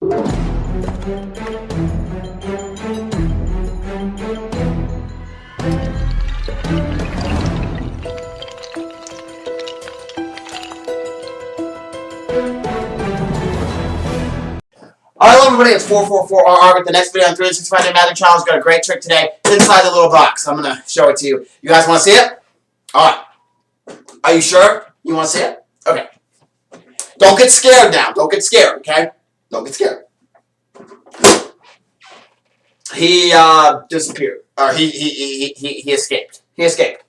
Alright, hello everybody, it's 444RR with the next video on 365 Day Magic Challenge. Got a great trick today. It's inside the little box. I'm going to show it to you. You guys want to see it? Alright. Are you sure you want to see it? Okay. Don't get scared now. Don't get scared, okay? Don't get scared. He disappeared. Or he escaped. He escaped.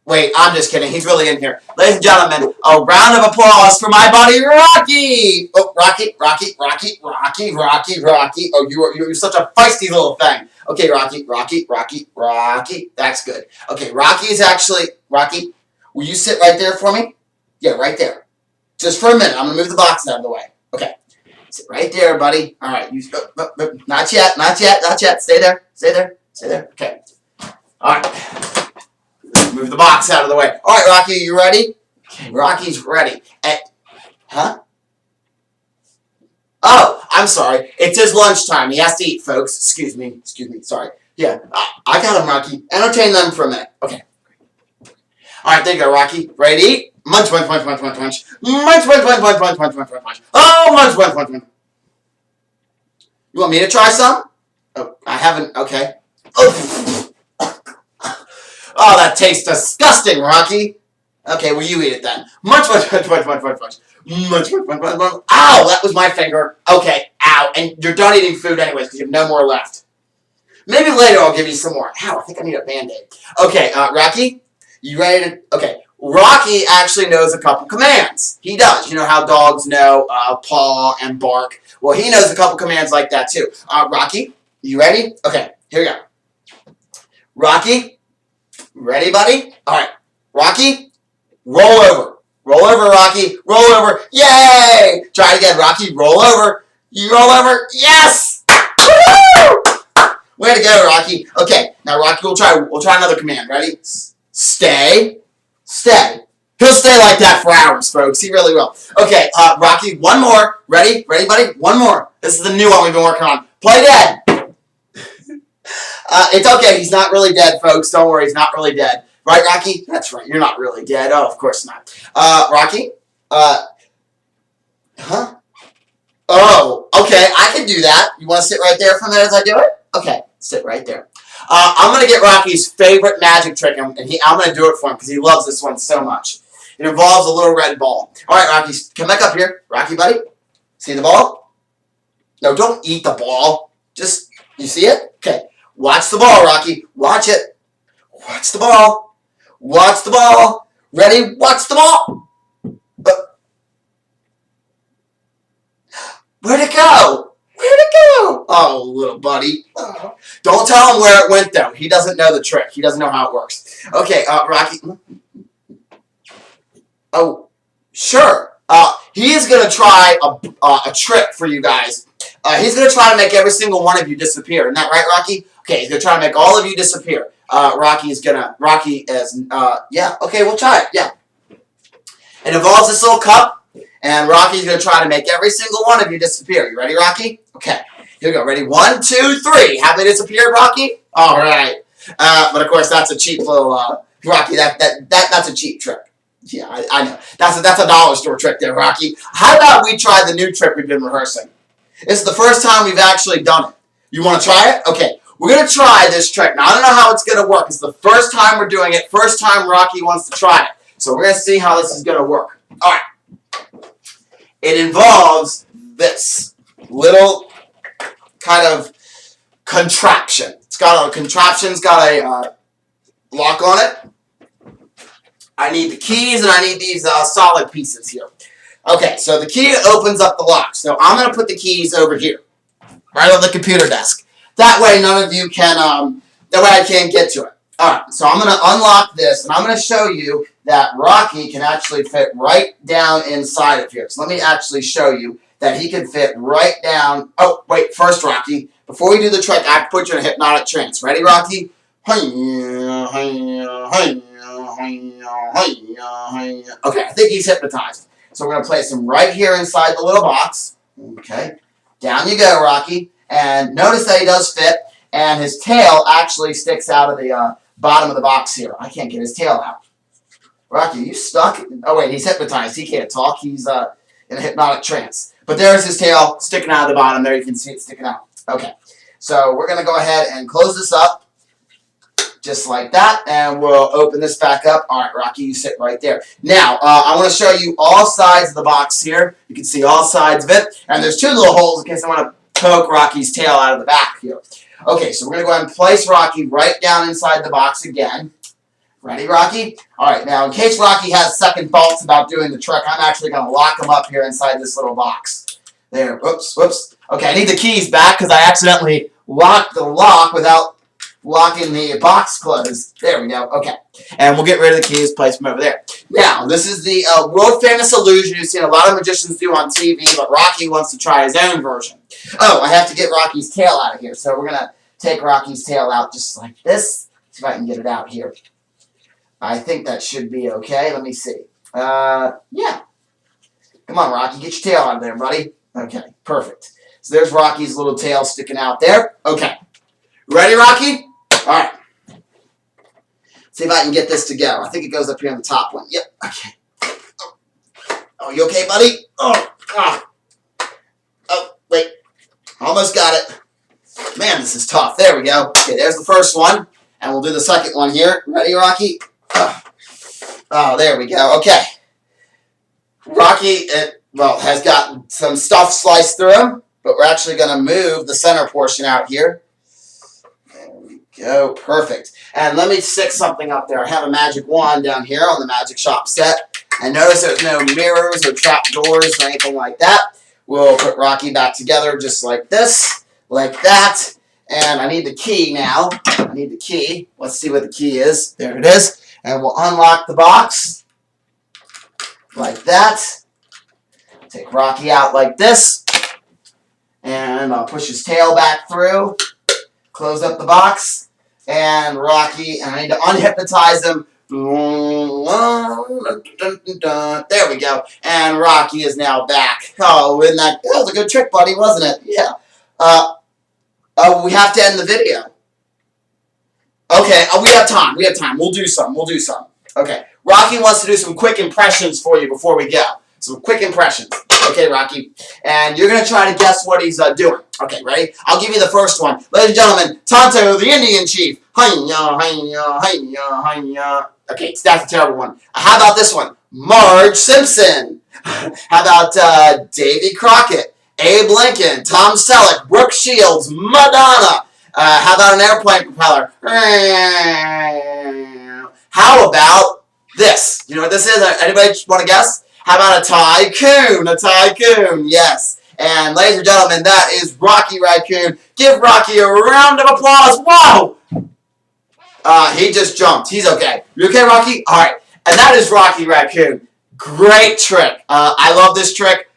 Wait, I'm just kidding. He's really in here. Ladies and gentlemen, a round of applause for my buddy, Rocky! Oh, Rocky. Oh, you're such a feisty little thing. Okay, Rocky. That's good. Okay, Rocky is actually... Rocky, will you sit right there for me? Yeah, right there. Just for a minute. I'm going to move the box out of the way. Okay. Sit right there, buddy. All right. Not yet. Stay there. Okay. All right. Move the box out of the way. All right, Rocky, you ready? Okay, Rocky's ready. Huh? Oh, I'm sorry. It's his lunchtime. He has to eat, folks. Excuse me. Sorry. Yeah, I got him, Rocky. Entertain them for a minute. Okay. All right, there you go, Rocky. Ready to eat? Munch. Oh, munch. You want me to try some? Oh, I haven't. Okay. Oh, that tastes disgusting, Rocky. Okay, well, you eat it then. Munch. Ow, that was my finger. Okay, ow. And you're done eating food anyways because you have no more left. Maybe later I'll give you some more. Ow, I think I need a Band-Aid. Okay, Rocky, you ready to... Okay, Rocky actually knows a couple commands. He does. You know how dogs know paw and bark? Well, he knows a couple commands like that too. Rocky, you ready? Okay, here we go. Rocky... Ready, buddy? All right. Rocky, roll over. Roll over, Rocky. Roll over. Yay! Try it again, Rocky. Roll over. You roll over. Yes! Woo! Way to go, Rocky. Okay, now Rocky, we'll try another command. Ready? Stay. Stay. He'll stay like that for hours, folks. He really will. Okay, Rocky, one more. Ready? Ready, buddy? One more. This is the new one we've been working on. Play dead. It's okay. He's not really dead, folks. Don't worry. He's not really dead. Right, Rocky? That's right. You're not really dead. Oh, of course not. Rocky? Huh? Oh, okay. I can do that. You want to sit right there for a minute as I do it? Okay. Sit right there. I'm going to get Rocky's favorite magic trick, and I'm going to do it for him because he loves this one so much. It involves a little red ball. All right, Rocky. Come back up here. Rocky, buddy. See the ball? No, don't eat the ball. Just, you see it? Okay. Watch the ball, Rocky. Watch it. Watch the ball. Watch the ball. Ready? Watch the ball. Where'd it go? Where'd it go? Oh, little buddy. Oh. Don't tell him where it went, though. He doesn't know the trick. He doesn't know how it works. Okay, Rocky. Oh, sure. He is going to try a trick for you guys. He's going to try to make every single one of you disappear. Isn't that right, Rocky? Okay, he's going to try to make all of you disappear. Rocky is, yeah, okay, we'll try it, yeah. It involves this little cup, and Rocky's going to try to make every single one of you disappear. You ready, Rocky? Okay, here we go. Ready? 1, 2, 3. Have they disappeared, Rocky? All right. But, of course, that's a cheap little, Rocky, that's a cheap trick. Yeah, I know. That's a dollar store trick there, Rocky. How about we try the new trick we've been rehearsing? This is the first time we've actually done it. You want to try it? Okay. We're going to try this trick. Now, I don't know how it's going to work. It's the first time we're doing it. First time Rocky wants to try it. So we're going to see how this is going to work. All right. It involves this little kind of contraption. It's got a contraption. It's got a lock on it. I need the keys, and I need these solid pieces here. Okay, so the key opens up the lock. So I'm going to put the keys over here, right on the computer desk. That way none of you can, that way I can't get to it. Alright, so I'm going to unlock this, and I'm going to show you that Rocky can actually fit right down inside of here. So let me actually show you that he can fit right down. Oh, wait, first, Rocky, before we do the trick, I have to put you in a hypnotic trance. Ready, Rocky? Okay, I think he's hypnotized. So we're going to place him right here inside the little box. Okay. Down you go, Rocky. And notice that he does fit, and his tail actually sticks out of the bottom of the box here. I can't get his tail out. Rocky, are you stuck? Oh, wait, he's hypnotized. He can't talk. He's in a hypnotic trance. But there's his tail sticking out of the bottom. There you can see it sticking out. Okay, so we're going to go ahead and close this up. Just like that, and we'll open this back up. All right, Rocky, you sit right there. Now, I want to show you all sides of the box here. You can see all sides of it, and there's two little holes in case I want to poke Rocky's tail out of the back here. Okay, so we're going to go ahead and place Rocky right down inside the box again. Ready, Rocky? All right, now, in case Rocky has second thoughts about doing the trick, I'm actually going to lock him up here inside this little box. There, whoops, whoops. Okay, I need the keys back because I accidentally locked the lock without locking the box closed. There we go. Okay. And we'll get rid of the keys, place them over there. Now, this is the world-famous illusion you've seen a lot of magicians do on TV, but Rocky wants to try his own version. Oh, I have to get Rocky's tail out of here. So we're going to take Rocky's tail out just like this. See if I can get it out here. I think that should be okay. Let me see. Yeah. Come on, Rocky. Get your tail out of there, buddy. Okay. Perfect. So there's Rocky's little tail sticking out there. Okay. Ready, Rocky? All right. See if I can get this to go. I think it goes up here on the top one. Yep. Okay. Oh, you okay, buddy? Oh, wait. Almost got it. Man, this is tough. There we go. Okay, there's the first one. And we'll do the second one here. Ready, Rocky? Oh, there we go. Okay. Rocky, has got some stuff sliced through him, but we're actually going to move the center portion out here. Go, perfect. And let me stick something up there. I have a magic wand down here on the magic shop set. And notice there's no mirrors or trap doors or anything like that. We'll put Rocky back together just like this, like that. And I need the key now. I need the key. Let's see what the key is. There it is. And we'll unlock the box like that. Take Rocky out like this. And I'll push his tail back through. Close up the box. And Rocky, and I need to unhypnotize him. There we go. And Rocky is now back. Oh, that was a good trick, buddy, wasn't it? Yeah. We have to end the video. Okay, we have time. We have time. We'll do some. We'll do some. Okay. Rocky wants to do some quick impressions for you before we go. Some quick impressions. Okay, Rocky. And you're going to try to guess what he's doing. Okay, ready? I'll give you the first one. Ladies and gentlemen, Tonto, the Indian chief. Hi-ya, hi-ya, hi-ya, hi-ya. Okay, that's a terrible one. How about this one? Marge Simpson. How about Davy Crockett, Abe Lincoln, Tom Selleck, Brooke Shields, Madonna. How about an airplane propeller? How about this? You know what this is? Anybody want to guess? How about a tycoon? A tycoon, yes. And ladies and gentlemen, that is Rocky Racoon. Give Rocky a round of applause. Whoa! He just jumped. He's okay. You okay, Rocky? All right. And that is Rocky Racoon. Great trick. I love this trick.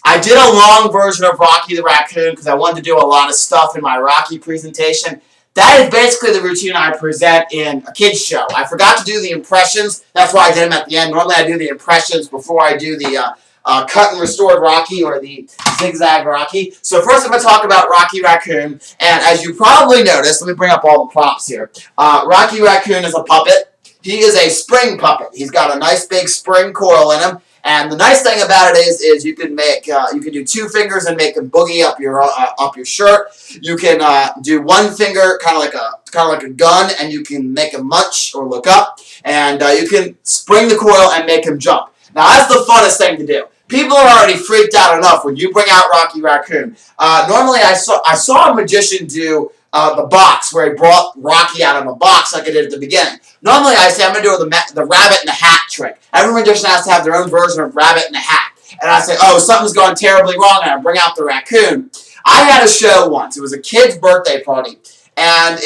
I did a long version of Rocky the Raccoon because I wanted to do a lot of stuff in my Rocky presentation. That is basically the routine I present in a kid's show. I forgot to do the impressions. That's why I did them at the end. Normally I do the impressions before I do the cut and restored Rocky or the Zigzag Rocky. So first I'm going to talk about Rocky Racoon. And as you probably noticed, let me bring up all the props here. Rocky Racoon is a puppet. He is a spring puppet. He's got a nice big spring coil in him. And the nice thing about it is you can make you can do two fingers and make a boogie up your shirt. You can do one finger, kind of like a gun, and you can make him munch or look up. And you can spring the coil and make him jump. Now that's the funnest thing to do. People are already freaked out enough when you bring out Rocky Racoon. Normally I saw a magician do the box where he brought Rocky out of a box like I did at the beginning. Normally I say I'm going to do the rabbit in the hat trick. Every magician has to have their own version of rabbit in the hat. And I say, oh, something's gone terribly wrong, and I bring out the raccoon. I had a show once. It was a kid's birthday party, and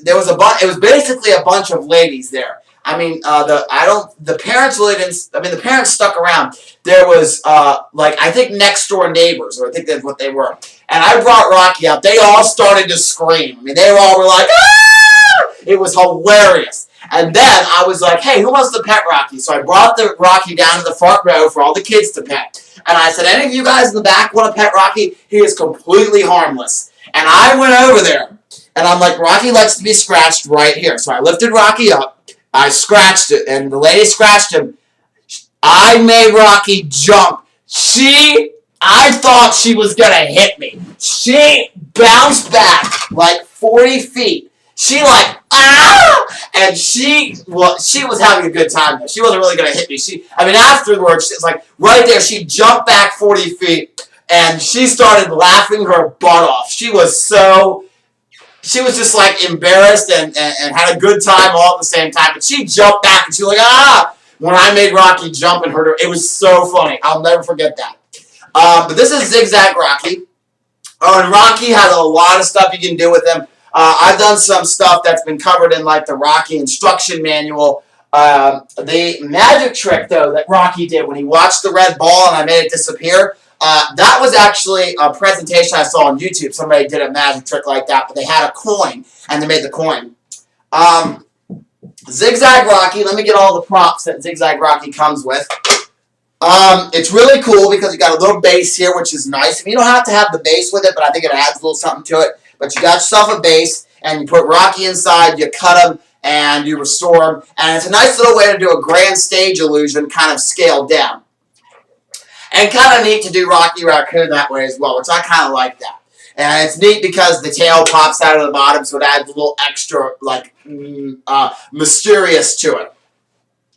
there was it was basically a bunch of ladies there. I mean, the parents really didn't. I mean, the parents stuck around. There was I think next door neighbors, or I think that's what they were. And I brought Rocky out. They all started to scream. I mean, they all were like, ah! It was hilarious. And then I was like, hey, who wants to pet Rocky? So I brought the Rocky down to the front row for all the kids to pet. And I said, any of you guys in the back want to pet Rocky? He is completely harmless. And I went over there, and I'm like, Rocky likes to be scratched right here. So I lifted Rocky up, I scratched it, and the lady scratched him. I made Rocky jump. I thought she was going to hit me. She bounced back like 40 feet. She like, ah! And she was having a good time though. She wasn't really going to hit me. Afterwards, it's like right there, she jumped back 40 feet and she started laughing her butt off. She was just like embarrassed and had a good time all at the same time. But she jumped back and she was like, ah! When I made Rocky jump and hurt her, it was so funny. I'll never forget that. But this is Zigzag Rocky. Oh, and Rocky has a lot of stuff you can do with him. I've done some stuff that's been covered in like the Rocky instruction manual. The magic trick, though, that Rocky did when he watched the red ball and I made it disappear, that was actually a presentation I saw on YouTube. Somebody did a magic trick like that, but they had a coin, and they made the coin. Zigzag Rocky, let me get all the props that Zigzag Rocky comes with. It's really cool because you got a little base here, which is nice. You don't have to have the base with it, but I think it adds a little something to it. But you got yourself a base, and you put Rocky inside, you cut him, and you restore him. And it's a nice little way to do a grand stage illusion, kind of scaled down. And kind of neat to do Rocky Racoon that way as well, which I kind of like that. And it's neat because the tail pops out of the bottom, so it adds a little extra, like, mysterious to it.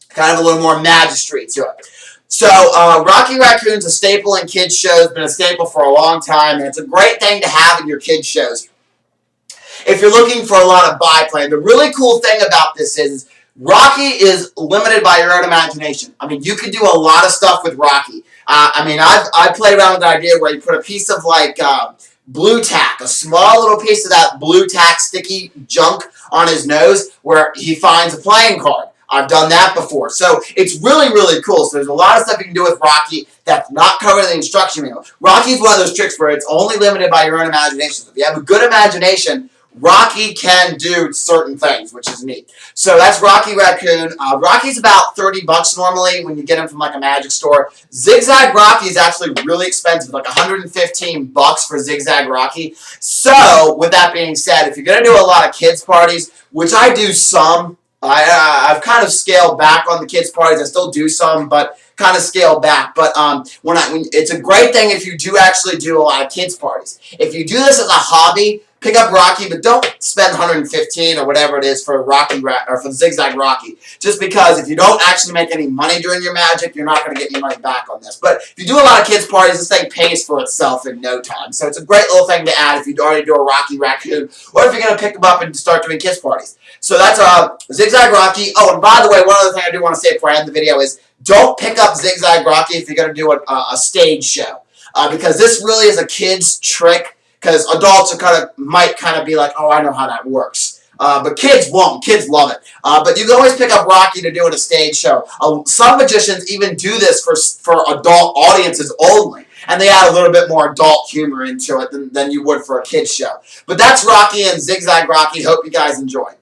Kind of a little more magistry to it. So, Rocky Racoon's a staple in kids' shows, been a staple for a long time, and it's a great thing to have in your kids' shows. If you're looking for a lot of biplane, the really cool thing about this is Rocky is limited by your own imagination. I mean, you could do a lot of stuff with Rocky. I play around with the idea where you put a piece of, like, blue tack, a small little piece of that blue tack sticky junk on his nose where he finds a playing card. I've done that before. So it's really, really cool. So there's a lot of stuff you can do with Rocky that's not covered in the instruction manual. Rocky's one of those tricks where it's only limited by your own imagination. So if you have a good imagination, Rocky can do certain things, which is neat. So that's Rocky Racoon. Rocky's about $30 normally when you get him from like a magic store. Zigzag Rocky is actually really expensive, like $115 for Zigzag Rocky. So with that being said, if you're going to do a lot of kids parties, which I do some, I've kind of scaled back on the kids parties. I still do some, but kind of scaled back. But it's a great thing if you do actually do a lot of kids parties. If you do this as a hobby, pick up Rocky, but don't spend $115 or whatever it is for for Zigzag Rocky. Just because if you don't actually make any money doing your magic, you're not going to get any money back on this. But if you do a lot of kids parties, this thing pays for itself in no time. So it's a great little thing to add if you already do a Rocky Racoon, or if you're going to pick them up and start doing kids parties. So that's Zigzag Rocky. Oh, and by the way, one other thing I do want to say before I end the video is don't pick up Zigzag Rocky if you're going to do a stage show. Because this really is a kid's trick. Because adults might be like, oh, I know how that works. But kids won't. Kids love it. But you can always pick up Rocky to do it at a stage show. Some magicians even do this for adult audiences only. And they add a little bit more adult humor into it than you would for a kid's show. But that's Rocky and Zigzag Rocky. Hope you guys enjoy.